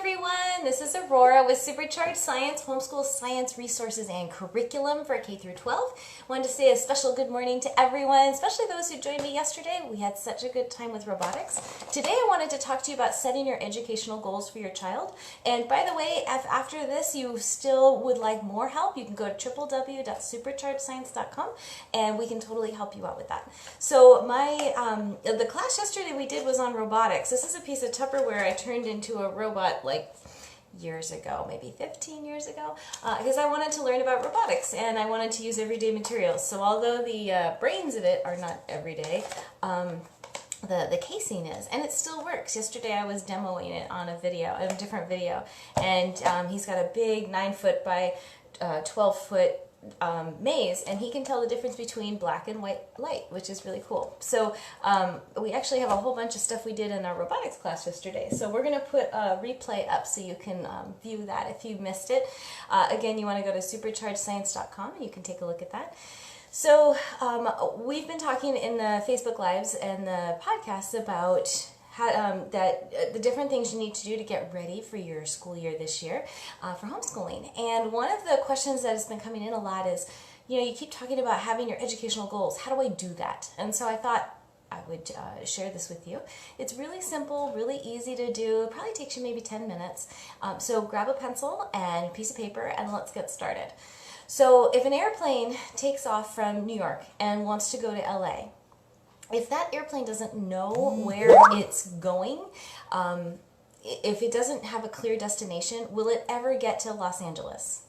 everyone, this is Aurora with Supercharged Science, Homeschool Science Resources and Curriculum for K through 12. Wanted to say a special good morning to everyone, especially those who joined me yesterday. We had such a good time with robotics. Today I wanted to talk to you about setting your educational goals for your child. And by the way, if after this you still would like more help, you can go to www.superchargedscience.com and we can totally help you out with that. So the class yesterday we did was on robotics. This is a piece of Tupperware I turned into a robot like years ago, maybe 15 years ago, because I wanted to learn about robotics and I wanted to use everyday materials. So although the brains of it are not everyday, the casing is, and it still works. Yesterday I was demoing it on a different video, and he's got a big 9-foot by 12-foot maze, and he can tell the difference between black and white light, which is really cool. So we actually have a whole bunch of stuff we did in our robotics class yesterday. So we're going to put a replay up so you can view that if you missed it. Again, you want to go to superchargedscience.com and you can take a look at that. So we've been talking in the Facebook Lives and the podcasts about the different things you need to do to get ready for your school year this year for homeschooling. And one of the questions that has been coming in a lot is, you keep talking about having your educational goals. How do I do that? And so I thought I would share this with you. It's really simple, really easy to do. It probably takes you maybe 10 minutes. So grab a pencil and a piece of paper and let's get started. So if an airplane takes off from New York and wants to go to LA, if that airplane doesn't know where it's going, if it doesn't have a clear destination, will it ever get to Los Angeles?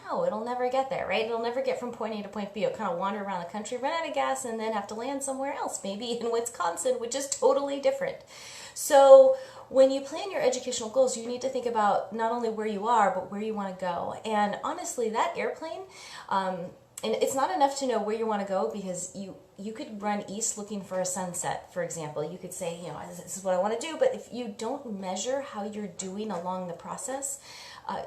No, it'll never get there, right? It'll never get from point A to point B. It'll kind of wander around the country, run out of gas, and then have to land somewhere else, maybe in Wisconsin, which is totally different. So when you plan your educational goals, you need to think about not only where you are, but where you want to go. And honestly, that airplane, and it's not enough to know where you want to go, because you could run east looking for a sunset, for example. You could say, this is what I want to do, but if you don't measure how you're doing along the process,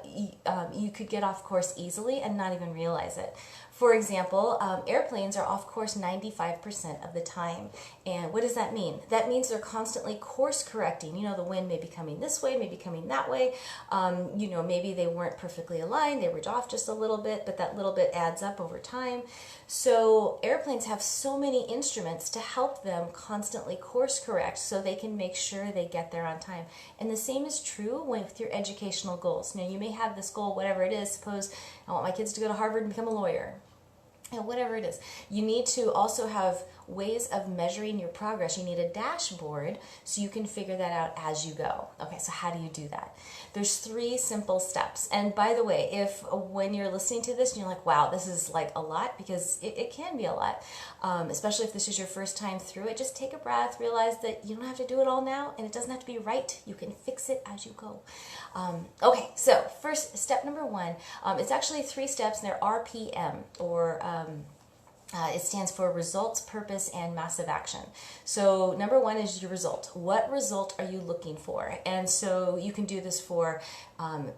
you could get off course easily and not even realize it. For example, airplanes are off course 95% of the time. And what does that mean? That means they're constantly course correcting. The wind may be coming this way, maybe coming that way. Maybe they weren't perfectly aligned, they were off just a little bit, but that little bit adds up over time. So airplanes have so many instruments to help them constantly course correct so they can make sure they get there on time. And the same is true with your educational goals. Now, you may have this goal, whatever it is. Suppose I want my kids to go to Harvard and become a lawyer. Whatever it is, you need to also have ways of measuring your progress. You need a dashboard so you can figure that out as you go. Okay, so how do you do that? There's 3 simple steps. And by the way, when you're listening to this and you're like, wow, this is like a lot, because it can be a lot, especially if this is your first time through it, just take a breath, realize that you don't have to do it all now, and it doesn't have to be right. You can fix it as you go. Okay, so first, step number 1, it's actually 3 steps, and they're RPM, or it stands for results, purpose, and massive action. So number 1 is your result. What result are you looking for? And so you can do this for,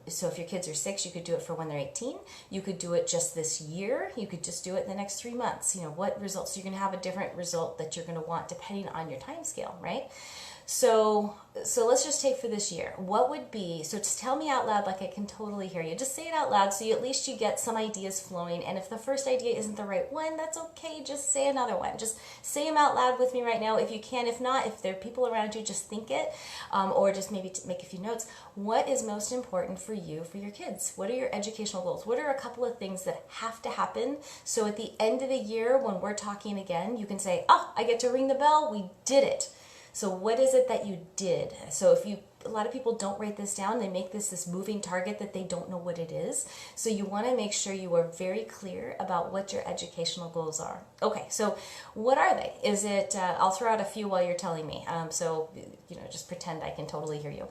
so if your kids are 6, you could do it for when they're 18. You could do it just this year. You could just do it in the next 3 months. What results? You're going to have a different result that you're going to want depending on your time scale, right? So let's just take for this year. What would be, so just tell me out loud like I can totally hear you. Just say it out loud so at least you get some ideas flowing. And if the first idea isn't the right one, that's okay. Just say another one. Just say them out loud with me right now if you can. If not, if there are people around you, just think it, or just maybe make a few notes. What is most important for you, for your kids? What are your educational goals? What are a couple of things that have to happen so at the end of the year when we're talking again, you can say, oh, I get to ring the bell. We did it. So what is it that you did? So a lot of people don't write this down. They make this moving target that they don't know what it is. So you want to make sure you are very clear about what your educational goals are. Okay, so what are they? Is it, I'll throw out a few while you're telling me. So, just pretend I can totally hear you.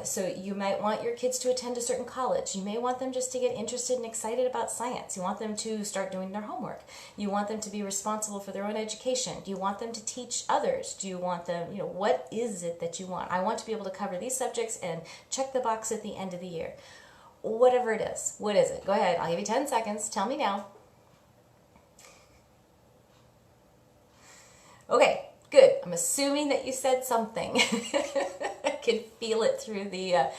So you might want your kids to attend a certain college. You may want them just to get interested and excited about science. You want them to start doing their homework. You want them to be responsible for their own education. Do you want them to teach others? Do you want them, what is it that you want? I want to be able to cover these subjects and check the box at the end of the year. Whatever it is. What is it? Go ahead. I'll give you 10 seconds. Tell me now. Okay, good. I'm assuming that you said something. can feel it through the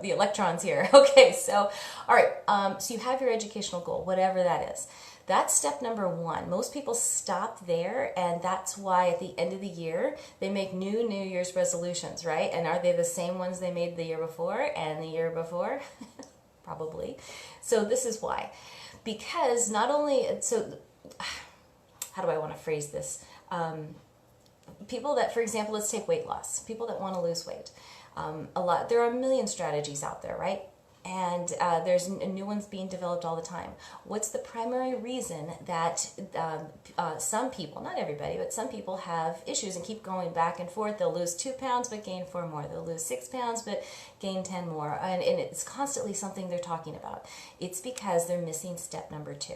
electrons here. Okay, so all right, so you have your educational goal, whatever that is. That's step number one. Most people stop there, and that's why at the end of the year they make New Year's resolutions, right? And are they the same ones they made the year before and the year before? Probably. So this is why. Because not only, so how do I want to phrase this? People that, for example, let's take weight loss. People that want to lose weight. There are a million strategies out there, right? And there's new ones being developed all the time. What's the primary reason that some people, not everybody, but some people have issues and keep going back and forth? They'll lose 2 pounds but gain 4 more. They'll lose 6 pounds but gain 10 more. And it's constantly something they're talking about. It's because they're missing step number 2.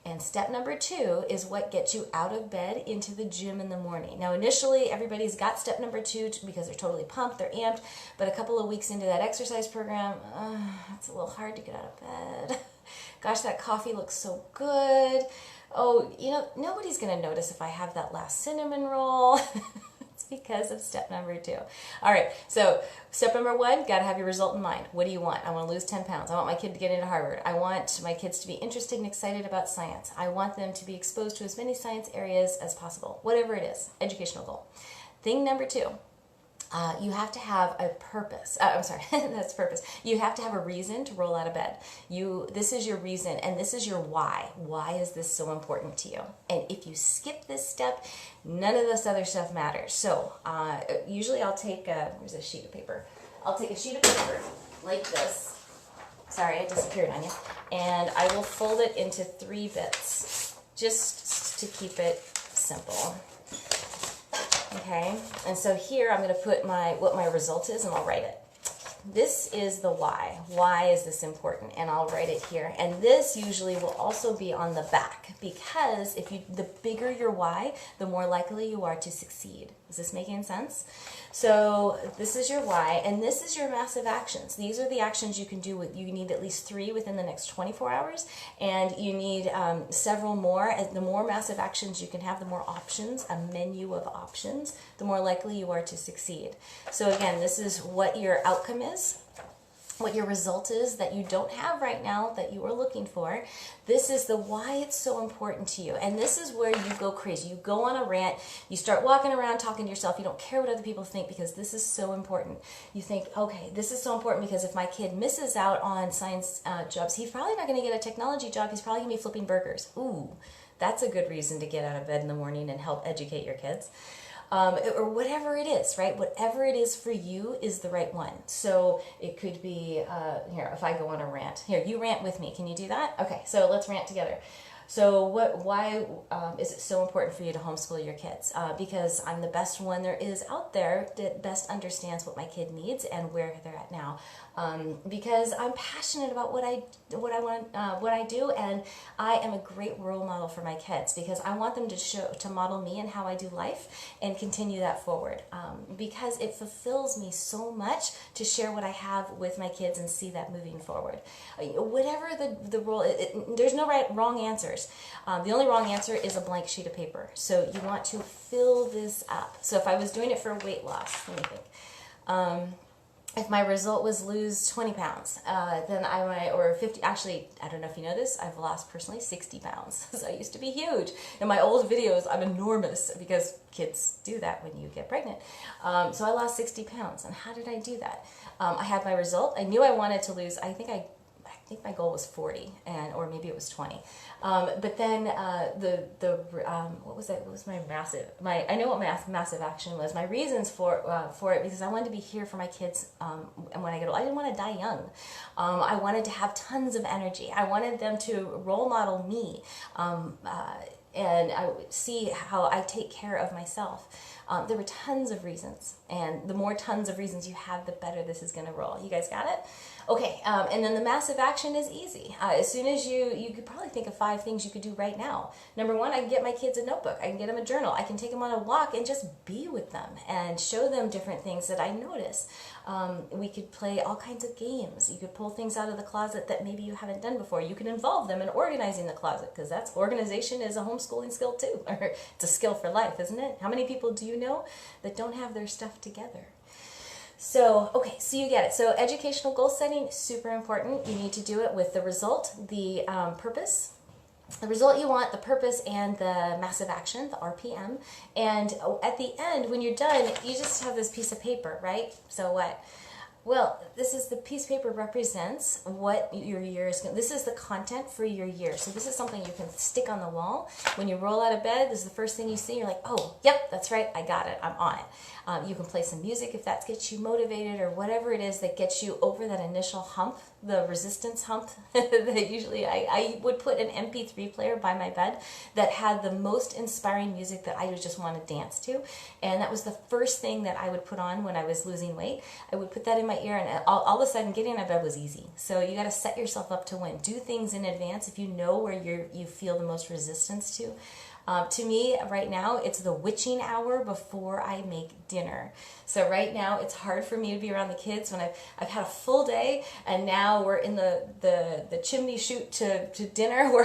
And step number 2 is what gets you out of bed into the gym in the morning. Now, initially, everybody's got step number 2 because they're totally pumped, they're amped, but a couple of weeks into that exercise program, it's a little hard to get out of bed. Gosh, that coffee looks so good. Oh, you know, nobody's going to notice if I have that last cinnamon roll. It's because of step number 2. All right, so step number 1, got to have your result in mind. What do you want? I want to lose 10 pounds. I want my kid to get into Harvard. I want my kids to be interested and excited about science. I want them to be exposed to as many science areas as possible. Whatever it is, educational goal. Thing number 2. You have to have a purpose. I'm sorry, that's purpose. You have to have a reason to roll out of bed. This is your reason, and this is your why. Why is this so important to you? And if you skip this step, none of this other stuff matters. So usually I'll take here's a sheet of paper. I'll take a sheet of paper like this. Sorry, I disappeared on you. And I will fold it into 3 bits, just to keep it simple. Okay, and so here I'm going to put what my result is, and I'll write it. This is the why. Why is this important? And I'll write it here. And this usually will also be on the back, because the bigger your why, the more likely you are to succeed. Is this making sense? So this is your why, and this is your massive actions. These are the actions you can do. You need at least 3 within the next 24 hours, and you need several more. And the more massive actions you can have, the more options, a menu of options, the more likely you are to succeed. So again, this is what your outcome is, what your result is that you don't have right now that you are looking for. This is the why it's so important to you. And this is where you go crazy. You go on a rant. You start walking around talking to yourself. You don't care what other people think because this is so important. You think, okay, this is so important because if my kid misses out on science jobs, he's probably not going to get a technology job. He's probably going to be flipping burgers. Ooh, that's a good reason to get out of bed in the morning and help educate your kids. Or whatever it is, right? Whatever it is for you is the right one. So it could be, here, if I go on a rant. Here, you rant with me. Can you do that? Okay, so let's rant together. So why is it so important for you to homeschool your kids? Because I'm the best one there is out there that best understands what my kid needs and where they're at now. Because I'm passionate about what I do, and I am a great role model for my kids because I want them to model me and how I do life and continue that forward. Because it fulfills me so much to share what I have with my kids and see that moving forward. Whatever the role, there's no wrong answers. The only wrong answer is a blank sheet of paper. So you want to fill this up. So if I was doing it for weight loss, let me think. If my result was lose 20 pounds, then I might, or 50, actually, I don't know if you know this, I've lost personally 60 pounds. So I used to be huge. In my old videos, I'm enormous because kids do that when you get pregnant. So I lost 60 pounds. And how did I do that? I had my result. I knew I wanted to lose, I think my goal was 40, or maybe it was 20. But then what was that? What was I know what my massive action was. My reasons for it, because I wanted to be here for my kids, and when I get old, I didn't want to die young. I wanted to have tons of energy. I wanted them to role model me, and I would see how I take care of myself. There were tons of reasons, and the more tons of reasons you have, the better this is going to roll. You guys got it? Okay, and then the massive action is easy. As soon as you could probably think of 5 things you could do right now. Number 1, I can get my kids a notebook. I can get them a journal. I can take them on a walk and just be with them and show them different things that I notice. We could play all kinds of games. You could pull things out of the closet that maybe you haven't done before. You can involve them in organizing the closet, because organization is a homeschooling skill too. Or it's a skill for life, isn't it? How many people do you know that don't have their stuff together? So, okay, so you get it. So educational goal setting, super important. You need to do it with the result, the purpose, the result you want, the purpose, and the massive action, the RPM. And at the end, when you're done, you just have this piece of paper, right? So what? Well, this is the piece of paper represents what your year is going to, this is the content for your year. So this is something you can stick on the wall. When you roll out of bed, this is the first thing you see. You're like, oh, yep, that's right. I got it. I'm on it. You can play some music if that gets you motivated, or whatever it is that gets you over that initial hump, the resistance hump that usually I would put an MP3 player by my bed that had the most inspiring music that I would just want to dance to. And that was the first thing that I would put on when I was losing weight. I would put that in my ear, and all of a sudden getting out of bed was easy. So you got to set yourself up to win. Do things in advance if you know where you feel the most resistance to. To me, right now, it's the witching hour before I make dinner. So right now, it's hard for me to be around the kids when I've had a full day, and now we're in the chimney chute to dinner where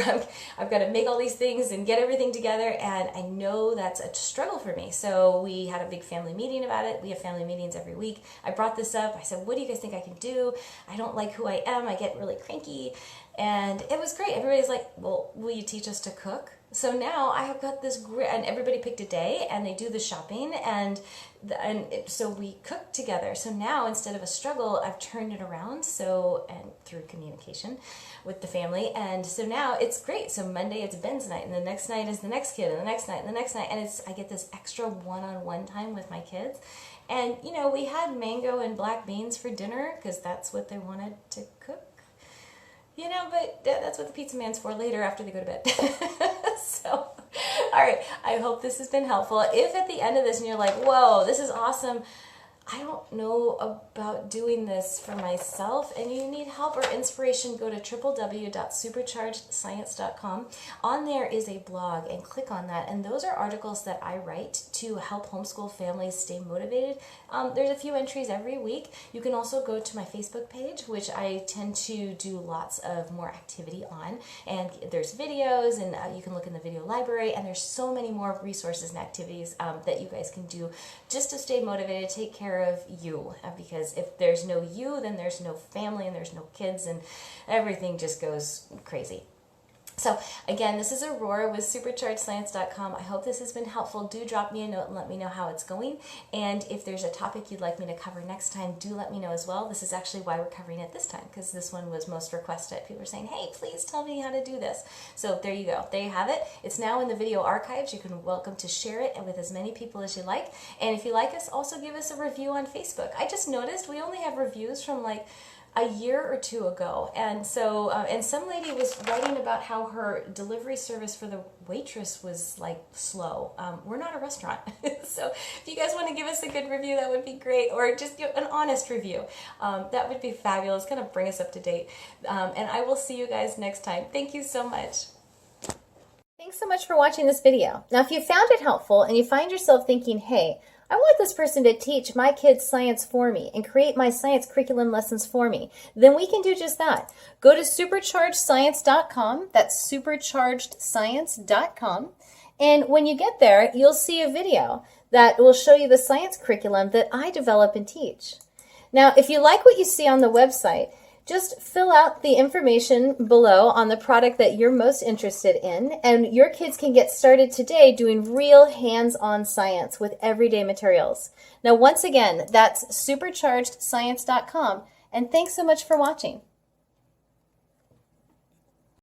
I've got to make all these things and get everything together, and I know that's a struggle for me. So we had a big family meeting about it. We have family meetings every week. I brought this up. I said, what do you guys think I can do? I don't like who I am. I get really cranky. And it was great. Everybody's like, well, will you teach us to cook? So now I have got this great, and everybody picked a day, and they do the shopping, and so we cook together. So now, instead of a struggle, I've turned it around. So, and through communication with the family, and so now it's great. So Monday it's Ben's night, and the next night is the next kid, and the next night, and the next night, and I get this extra one-on-one time with my kids. And we had mango and black beans for dinner because that's what they wanted to cook. But that's what the pizza man's for later after they go to bed. So, all right, I hope this has been helpful. If at the end of this and you're like, whoa, this is awesome, I don't know about doing this for myself, and you need help or inspiration, go to www.superchargedscience.com. On there is a blog, and click on that, and those are articles that I write to help homeschool families stay motivated. There's a few entries every week. You can also go to my Facebook page, which I tend to do lots of more activity on, and there's videos, and you can look in the video library, and there's so many more resources and activities that you guys can do just to stay motivated, take care of you, because if there's no you, then there's no family, and there's no kids, and everything just goes crazy. So again, this is Aurora with superchargedscience.com. I hope this has been helpful. Do drop me a note and let me know how it's going. And if there's a topic you'd like me to cover next time, do let me know as well. This is actually why we're covering it this time, because this one was most requested. People were saying, hey, please tell me how to do this. So there you go. There you have it. It's now in the video archives. You can welcome to share it with as many people as you like. And if you like us, also give us a review on Facebook. I just noticed we only have reviews from like a year or two ago, and so and some lady was writing about how her delivery service for the waitress was like slow. We're not a restaurant, so if you guys want to give us a good review, that would be great, or just an honest review. That would be fabulous. Kind of bring us up to date, and I will see you guys next time. Thank you so much. Thanks so much for watching this video. Now, if you found it helpful and you find yourself thinking, hey, I want this person to teach my kids science for me and create my science curriculum lessons for me, then we can do just that. Go to superchargedscience.com. That's superchargedscience.com. And when you get there, you'll see a video that will show you the science curriculum that I develop and teach. Now, if you like what you see on the website, just fill out the information below on the product that you're most interested in, and your kids can get started today doing real hands-on science with everyday materials. Now, once again, that's superchargedscience.com, and thanks so much for watching.